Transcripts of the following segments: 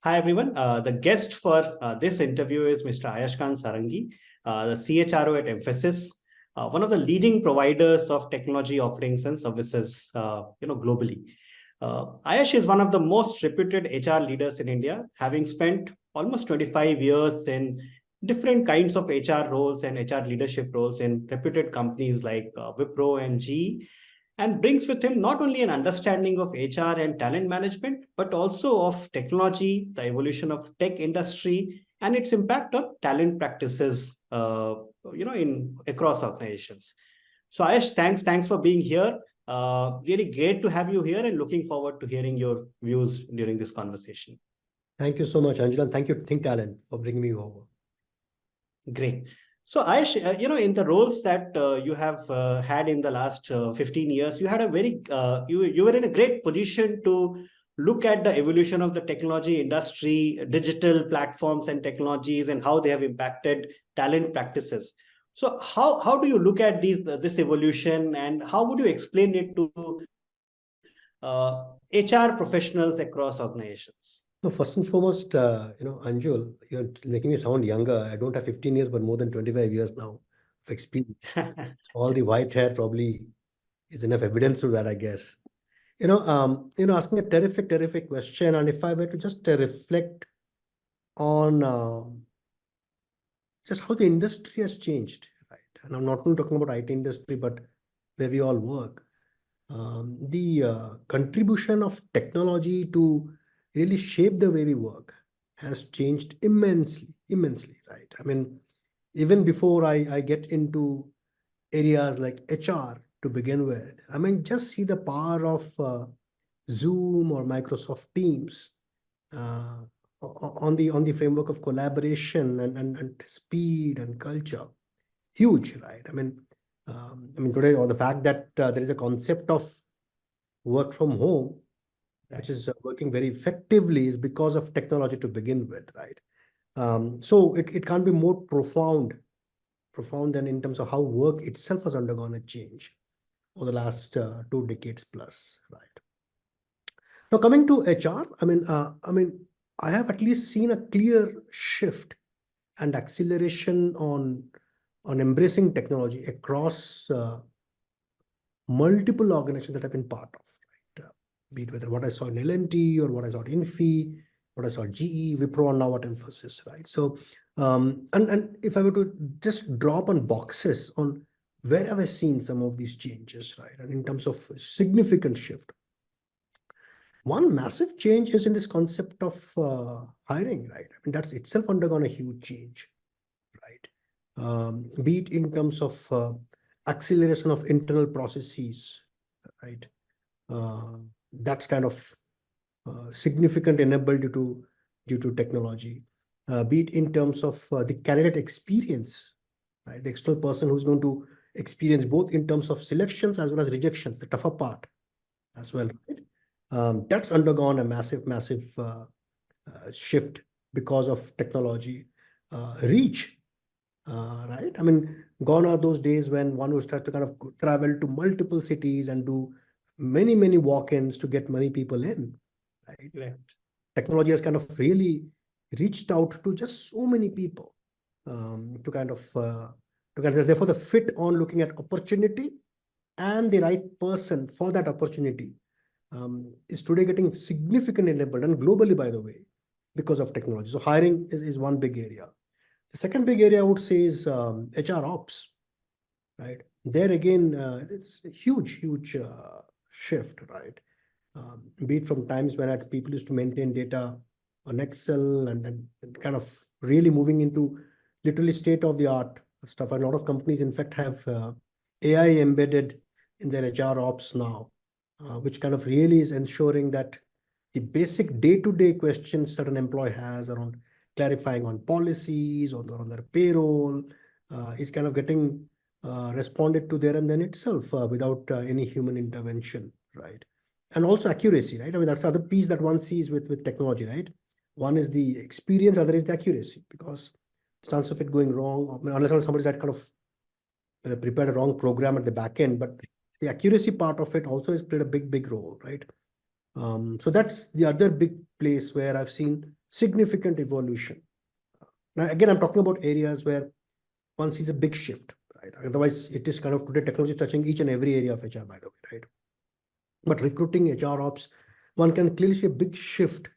Hi, everyone. The guest for this interview is Mr. Ayashkant Sarangi, the CHRO at Mphasis, one of the leading providers of technology offerings and services, globally. Ayash is one of the most reputed HR leaders in India, having spent almost 25 years in different kinds of HR roles and HR leadership roles in reputed companies like Wipro and GE, and brings with him not only an understanding of HR and talent management, but also of technology, the evolution of tech industry, and its impact on talent practices, in across organizations. So Ayesh, thanks for being here. Really great to have you here, and looking forward to hearing your views during this conversation. Thank you so much, Angela. And thank you to Think Talent for bringing me over. Great. So Ayesh, in the roles that you have had in the last 15 years, you had a very, you were in a great position to look at the evolution of the technology industry, digital platforms and technologies, and how they have impacted talent practices. So how do you look at this evolution, and how would you explain it to HR professionals across organizations? So first and foremost, Anjul, you're making me sound younger. I don't have 15 years, but more than 25 years now of experience. All the white hair probably is enough evidence to that, I guess. Asking a terrific question. And if I were to just reflect on just how the industry has changed, right? And I'm not only talking about IT industry, but where we all work. The contribution of technology to really shape the way we work has changed immensely, right? I mean, even before I get into areas like HR to begin with, I mean, just see the power of Zoom or Microsoft Teams uh, on the framework of collaboration and speed and culture. Huge, right? Today, or the fact that there is a concept of work from home, which is working very effectively, is because of technology to begin with, right? So it can't be more profound than in terms of how work itself has undergone a change over the last 2 decades plus, right? Now coming to HR, I have at least seen a clear shift and acceleration on embracing technology across multiple organizations that I've been part of, right? Be it whether what I saw in L&T or what I saw at Infi, what I saw at GE, Wipro, and now at Mphasis, right? So, and if I were to just drop on boxes on where have I seen some of these changes, right? And in terms of significant shift, one massive change is in this concept of hiring, right? I mean, that's itself undergone a huge change, right? Be it in terms of acceleration of internal processes, right? That's kind of significant enabled due to technology. Be it in terms of the candidate experience, right? The external person who's going to experience both in terms of selections as well as rejections, the tougher part as well, right? That's undergone a massive shift because of technology. Reach, right? I mean, gone are those days when one would start to kind of travel to multiple cities and do many walk-ins to get many people in, right? Right. Technology has kind of really reached out to just so many people therefore the fit on looking at opportunity and the right person for that opportunity is today getting significantly enabled, and globally, by the way, because of technology. So hiring is one big area. The second big area I would say is HR ops, right? There again, it's a huge shift, right? Be it from times when people used to maintain data on Excel and kind of really moving into literally state of the art stuff. And a lot of companies, in fact, have AI embedded in their HR ops now, which kind of really is ensuring that the basic day-to-day questions that an employee has around clarifying on policies or on their payroll is kind of getting responded to there and then itself without any human intervention, right? And also accuracy, right? I mean, that's the other piece that one sees with technology, right? One is the experience, other is the accuracy, because chance of it going wrong, I mean, unless somebody's that kind of prepared a wrong program at the back end, but the accuracy part of it also has played a big role, right? So that's the other big place where I've seen significant evolution. Now, again, I'm talking about areas where one sees a big shift, right? Otherwise, it is kind of today technology touching each and every area of HR, by the way, right? But recruiting HR ops, one can clearly see a big shift.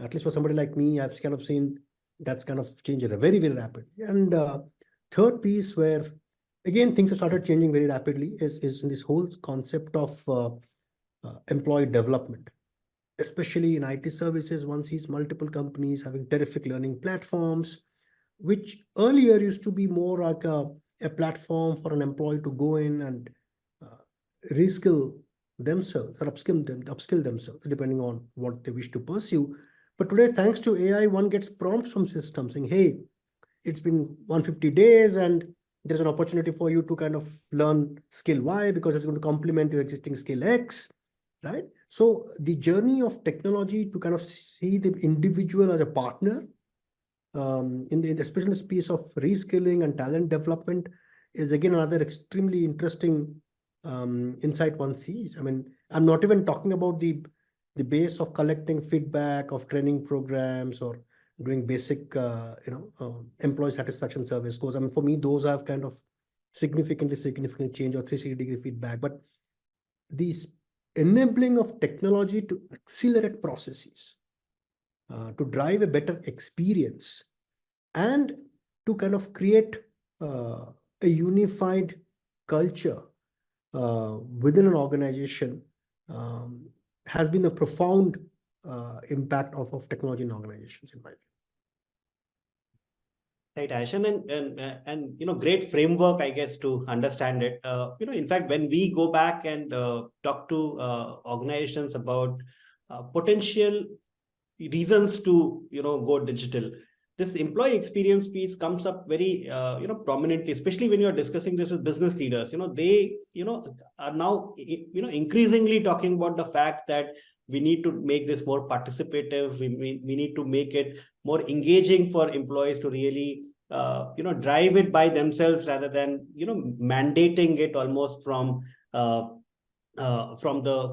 At least for somebody like me, I've kind of seen that's kind of changed very, very rapidly. And third piece where, again, things have started changing very rapidly is in this whole concept of employee development. Especially in IT services, one sees multiple companies having terrific learning platforms, which earlier used to be more like a platform for an employee to go in and uh, reskill themselves or upskill themselves, depending on what they wish to pursue. But today, thanks to AI, one gets prompts from systems saying, hey, it's been 150 days and there's an opportunity for you to kind of learn skill Y because it's going to complement your existing skill X, right? So the journey of technology to kind of see the individual as a partner especially in the space of reskilling and talent development is again another extremely interesting insight one sees. I mean, I'm not even talking about the base of collecting feedback of training programs or doing basic employee satisfaction survey scores. I mean, for me, those have kind of significantly changed or 360-degree feedback. But these enabling of technology to accelerate processes, to drive a better experience, and to kind of create a unified culture within an organization has been a profound impact of technology in organizations, in my view. Right, Ashan, and great framework, I guess, to understand it. In fact, when we go back and talk to organizations about potential reasons to go digital, this employee experience piece comes up very prominently, especially when you're discussing this with business leaders. They are now increasingly talking about the fact that we need to make this more participative. We need to make it more engaging for employees to really drive it by themselves rather than mandating it almost from the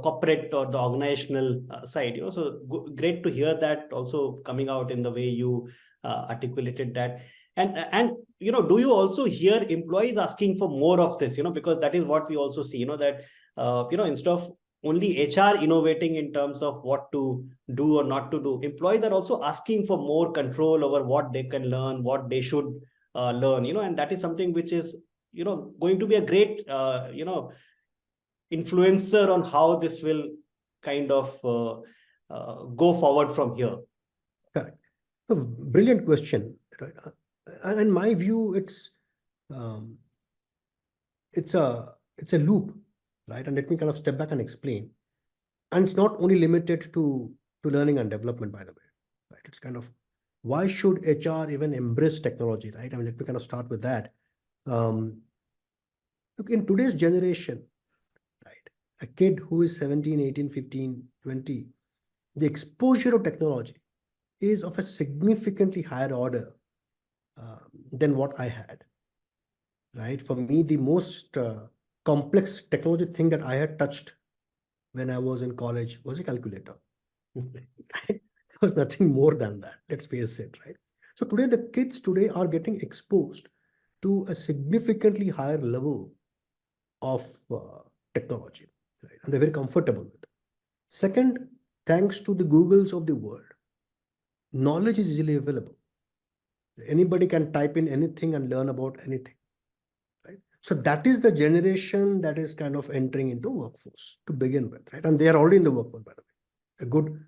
corporate or the organizational side. So great to hear that also coming out in the way you articulated that. And do you also hear employees asking for more of this? Because that is what we also see. That instead of only HR innovating in terms of what to do or not to do, employees are also asking for more control over what they can learn, what they should learn. And that is something which is going to be a great influencer on how this will kind of go forward from here. Correct. So, brilliant question, right? And in my view, it's a loop, right? And let me kind of step back and explain. And it's not only limited to learning and development, by the way, right? It's kind of, why should HR even embrace technology, right? I mean, let me kind of start with that. Look, in today's generation, right, a kid who is 17, 18, 15, 20, the exposure of technology is of a significantly higher order than what I had, right? For me, the most complex technology thing that I had touched when I was in college was a calculator. It was nothing more than that, let's face it, right? So today, the kids today are getting exposed to a significantly higher level of technology, right? And they're very comfortable with it. Second, thanks to the Googles of the world, knowledge is easily available. Anybody can type in anything and learn about anything, right? So that is the generation that is kind of entering into workforce to begin with, right? And they are already in the workforce, by the way. A good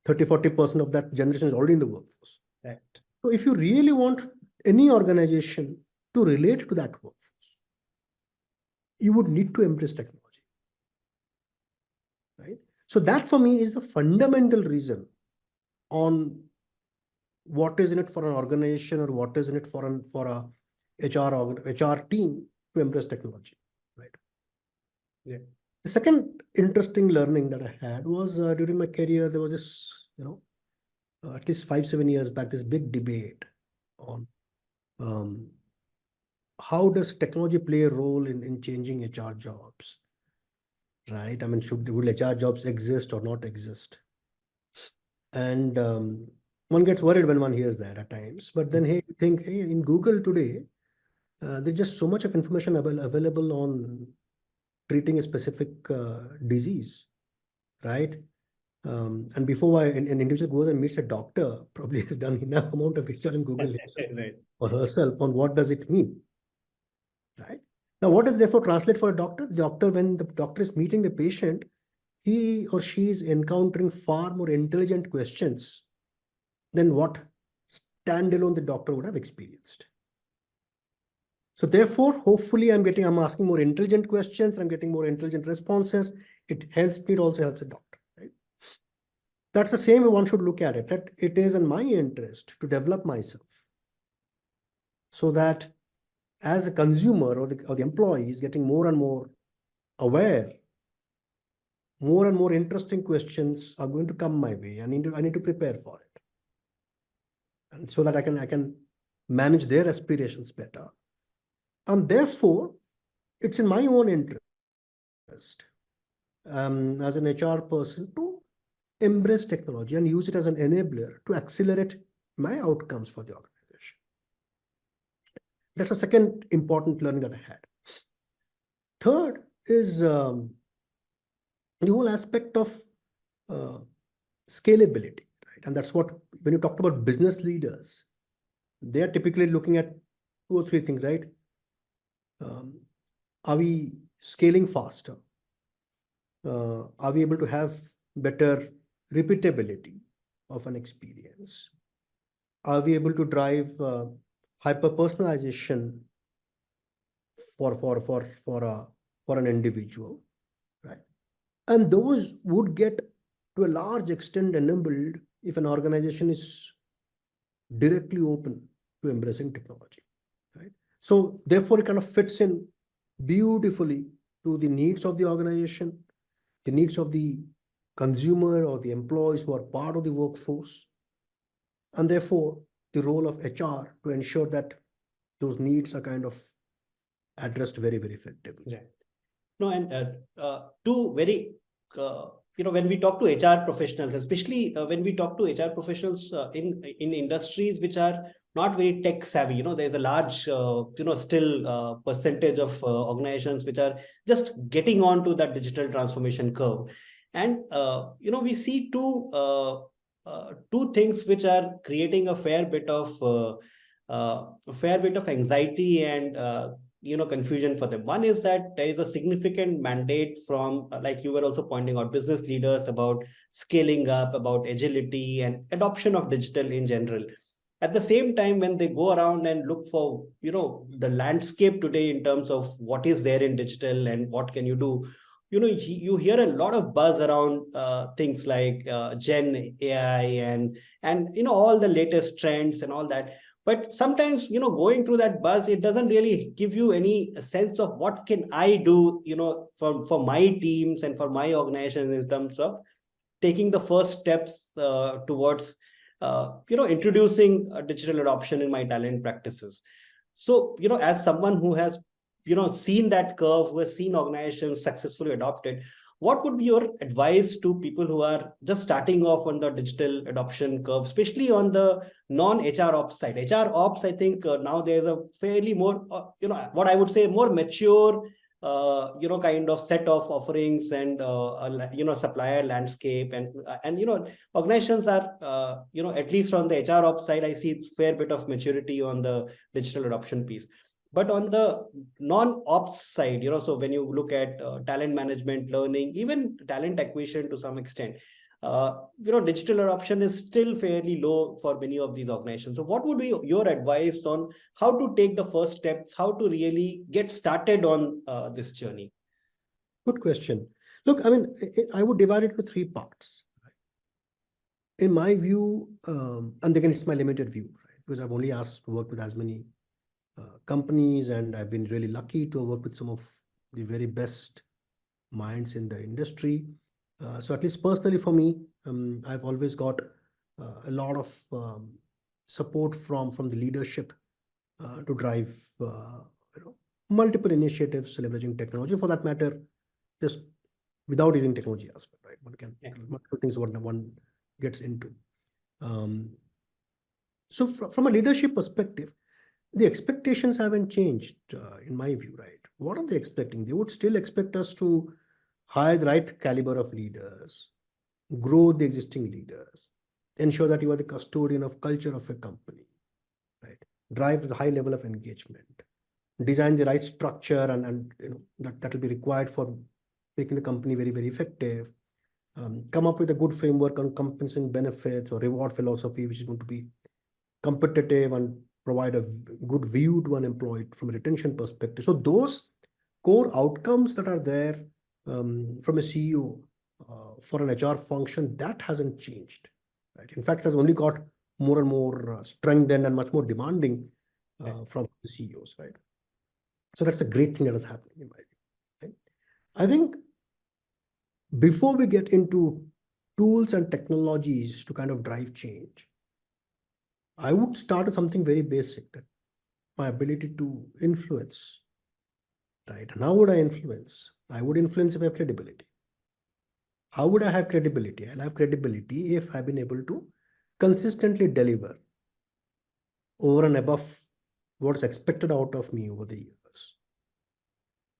30-40% of that generation is already in the workforce. Right. So if you really want any organization to relate to that workforce, you would need to embrace technology, right? So that for me is the fundamental reason on what is in it for an organization or what is in it for a HR team to embrace technology, right? Yeah. The second interesting learning that I had was during my career, there was this, at least 5-7 years back, this big debate on how does technology play a role in changing HR jobs, right? I mean, will HR jobs exist or not exist? And one gets worried when one hears that at times. But then, hey, you think, hey, in Google today, there's just so much of information available on treating a specific disease, right? And before an individual goes and meets a doctor, probably has done enough amount of research in Google himself Right. or herself on what does it mean, right? Now, what does therefore translate for a doctor? The doctor, when the doctor is meeting the patient, he or she is encountering far more intelligent questions than what standalone the doctor would have experienced. So therefore, hopefully I'm asking more intelligent questions, I'm getting more intelligent responses. It helps me, it also helps the doctor, right? That's the same way one should look at it, that it is in my interest to develop myself so that as a consumer or the employee is getting more and more aware, more and more interesting questions are going to come my way. I need to prepare for it. And so that I can manage their aspirations better. And therefore, it's in my own interest as an HR person to embrace technology and use it as an enabler to accelerate my outcomes for the organization. That's a second important learning that I had. Third is the whole aspect of scalability, right? And that's what, when you talk about business leaders, they are typically looking at 2 or 3 things, right? Are we scaling faster? Are we able to have better repeatability of an experience? Are we able to drive hyper personalization for an individual, right? And those would get to a large extent enabled if an organization is directly open to embracing technology, right? So therefore, it kind of fits in beautifully to the needs of the organization, the needs of the consumer or the employees who are part of the workforce, and therefore the role of HR to ensure that those needs are kind of addressed very, very effectively. Right. No, and two very, when we talk to HR professionals, especially when we talk to HR professionals in industries which are not very tech savvy, there's a large, still percentage of organizations which are just getting onto that digital transformation curve. And, we see two things which are creating a fair bit of anxiety and confusion for them. One is that there is a significant mandate from, like you were also pointing out, business leaders about scaling up, about agility and adoption of digital in general. At the same time, when they go around and look for the landscape today in terms of what is there in digital and what can you do, you hear a lot of buzz around things like Gen AI and all the latest trends and all that. But sometimes, going through that buzz, it doesn't really give you any sense of what can I do, for my teams and for my organization in terms of taking the first steps towards, introducing digital adoption in my talent practices. So, as someone who has, seen that curve, who has seen organizations successfully adopt it, what would be your advice to people who are just starting off on the digital adoption curve, especially on the non-HR ops side? HR ops, I think now there's a fairly more, what I would say more mature, kind of set of offerings and, supplier landscape and organizations are, at least on the HR ops side, I see fair bit of maturity on the digital adoption piece. But on the non-ops side, so when you look at talent management, learning, even talent acquisition to some extent, digital adoption is still fairly low for many of these organizations. So what would be your advice on how to take the first steps, how to really get started on this journey? Good question. Look, I mean, I would divide it into 3 parts. In my view, and again, it's my limited view, right? Because I've only asked to work with as many companies, and I've been really lucky to work with some of the very best minds in the industry. So at least personally for me, I've always got a lot of support from the leadership to drive multiple initiatives leveraging technology. For that matter, just without using technology as well, right? One can multiple things one gets into. So from a leadership perspective, the expectations haven't changed, in my view, right? What are they expecting? They would still expect us to hire the right caliber of leaders, grow the existing leaders, ensure that you are the custodian of culture of a company, right? Drive the high level of engagement, design the right structure, and that will be required for making the company very, very effective. Come up with a good framework on compensation benefits or reward philosophy, which is going to be competitive and provide a good view to an employee from a retention perspective. So those core outcomes that are there from a CEO for an HR function, that hasn't changed. Right? In fact, it has only got more and more strengthened and much more demanding from the CEOs. Right. So that's a great thing that is happening in my view. Right? I think before we get into tools and technologies to kind of drive change, I would start with something very basic, that my ability to influence, right? And how would I influence? I would influence if I have credibility. How would I have credibility? I'll have credibility if I've been able to consistently deliver over and above what's expected out of me over the years.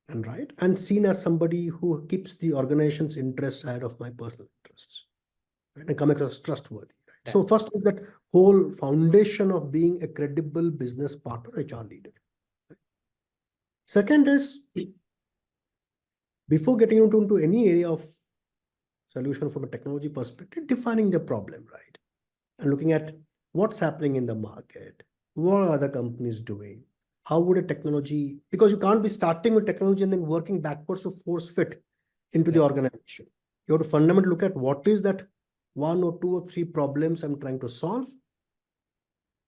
And right, and seen as somebody who keeps the organization's interest ahead of my personal interests, right? And come across trustworthy. Right? So first is that whole foundation of being a credible business partner, HR leader. Right? Second is, before getting into any area of solution from a technology perspective, defining the problem, right? And looking at what's happening in the market, what are other companies doing, how would a technology, because you can't be starting with technology and then working backwards to force fit into the organization. You have to fundamentally look at what is that one or two or three problems I'm trying to solve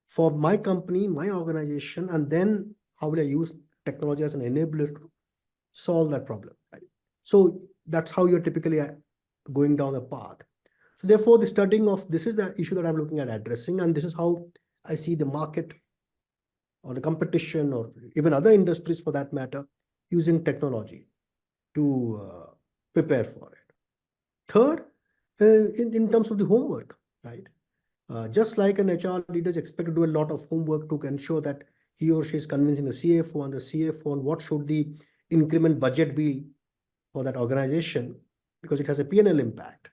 for my company, my organization, and then how will I use technology as an enabler to solve that problem, right? So that's how you're typically going down the path. So therefore, the studying of this is the issue that I'm looking at addressing, and this is how I see the market or the competition or even other industries for that matter using technology to prepare for it. Third, in terms of the homework, right? Just like an HR leader is expected to do a lot of homework to ensure that he or she is convincing the CFO and the CFO on what should the increment budget be for that organization, because it has a P&L impact.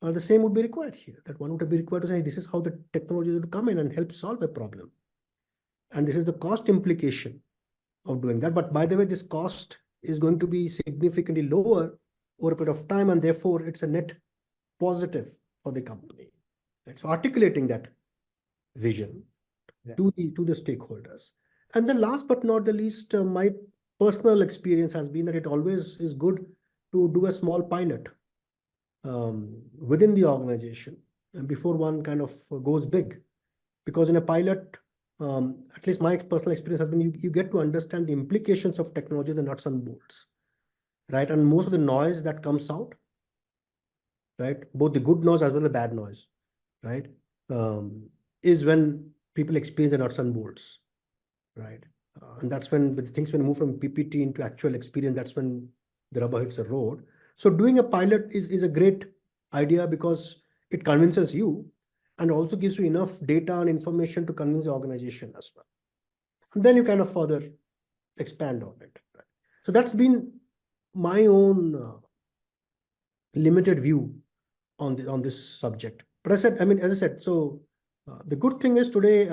The same would be required here, that one would be required to say, this is how the technology would come in and help solve a problem. And this is the cost implication of doing that. But by the way, this cost is going to be significantly lower over a period of time, and therefore it's a net positive for the company. Right? So articulating that vision to the stakeholders. And then last but not the least, my personal experience has been that it always is good to do a small pilot within the organization and before one kind of goes big, because in a pilot, at least my personal experience has been you get to understand the implications of technology, the nuts and bolts, right? And most of the noise that comes out, right, both the good noise as well as the bad noise, right, is when people experience the nuts and bolts, right? And that's when the things, when move from PPT into actual experience, that's when the rubber hits the road. So doing a pilot is a great idea because it convinces you and also gives you enough data and information to convince the organization as well. And then you kind of further expand on it. Right? So that's been my own limited view on this subject. But as I said, so the good thing is today,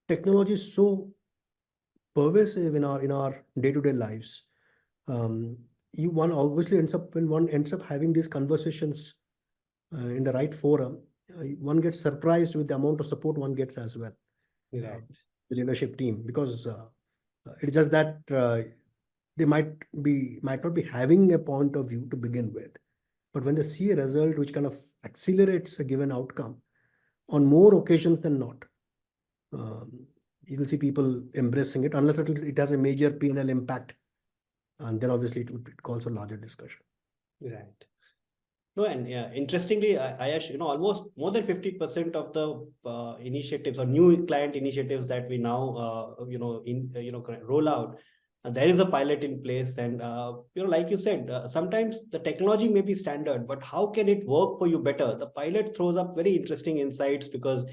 technology is so pervasive in our day-to-day lives. One obviously ends up, when one ends up having these conversations in the right forum, one gets surprised with the amount of support one gets as well. The leadership team, because it's just that they might not be having a point of view to begin with, but when they see a result which kind of accelerates a given outcome on more occasions than not, you will see people embracing it, unless it has a major P&L impact, and then obviously it calls for larger discussion. Right. No, and interestingly, Ayash, almost more than 50% of the initiatives or new client initiatives that we now, roll out, there is a pilot in place. And, like you said, sometimes the technology may be standard, but how can it work for you better? The pilot throws up very interesting insights, because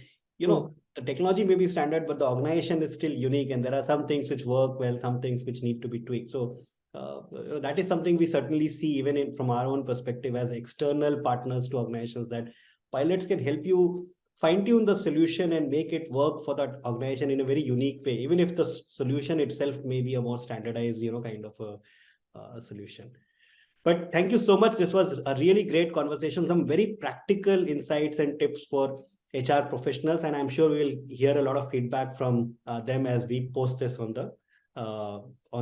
the technology may be standard, but the organization is still unique, and there are some things which work well, some things which need to be tweaked. So that is something we certainly see even from our own perspective as external partners to organizations, that pilots can help you fine-tune the solution and make it work for that organization in a very unique way, even if the solution itself may be a more standardized, kind of a solution. But thank you so much. This was a really great conversation, some very practical insights and tips for HR professionals, and I'm sure we'll hear a lot of feedback from them as we post this on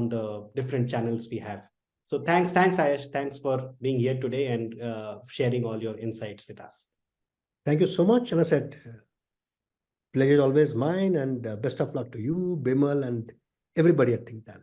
the different channels we have. So thanks, Ayash. Thanks for being here today and sharing all your insights with us. Thank you so much. And I said, pleasure is always mine, and best of luck to you, Bimal, and everybody at ThinkTan.